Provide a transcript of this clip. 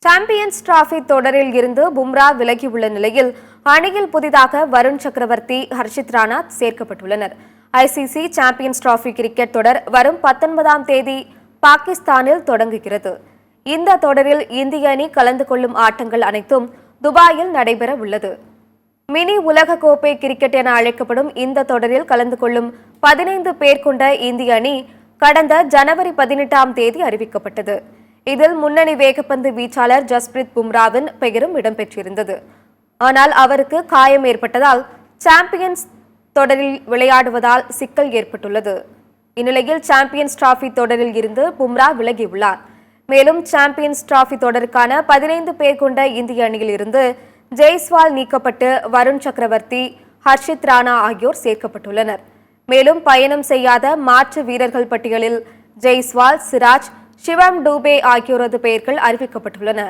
Champions trophy தொடரில் இருந்து பும்ரா விலகியுள்ள நிலையில் அணியில் புதிதாக வருண் சக்கரவர்த்தி, ஹர்ஷித் ராணா சேர்க்கப்பட்டுள்ளனர். ஐசிசி சாம்பியன்ஸ் டிராபி கிரிக்கெட் தொடர் வரும் 19ஆம் தேதி பாகிஸ்தானில் தொடங்குகிறது. இந்த தொடரில் இந்திய அணி கலந்து கொள்ளும் ஆட்டங்கள் அனைத்தும் துபாயில் நடைபெற உள்ளது. மினி உலக கோப்பை கிரிக்கெட் என அழைக்கப்படும் இந்த தொடரில் கலந்து கொள்ளும் 15 பேர் கொண்ட இந்திய அணி கடந்த ஜனவரி 18ஆம் தேதி அறிவிக்கப்பட்டது. இதில் முன்னணி வேகப்பந்து வீச்சாளர் ஜஸ்பிரித் பும்ராவின் பெயரும் இடம்பெற்றிருந்தது. ஆனால் அவருக்கு காயம் ஏற்பட்டதால் சாம்பியன்ஸ் தொடரில் விளையாடுவதால் சிக்கல் ஏற்பட்டுள்ளது. இந்நிலையில் சாம்பியன்ஸ் டிராபி தொடரில் இருந்து பும்ரா விலகியுள்ளார். மேலும் சாம்பியன்ஸ் டிராபி தொடருக்கான 15 பேர் கொண்ட இந்திய அணியில் இருந்து ஜெய்ஸ்வால் நீக்கப்பட்டு வருண் சக்கரவர்த்தி, ஹர்ஷித் ராணா ஆகியோர் சேர்க்கப்பட்டுள்ளனர். மேலும் பயணம் செய்யாத மாற்று வீரர்கள் பட்டியலில் ஜெய்ஸ்வால், சிராஜ், சிவம் டூபே ஆகியோரது பெயர்கள் அறிவிக்கப்பட்டுள்ளன.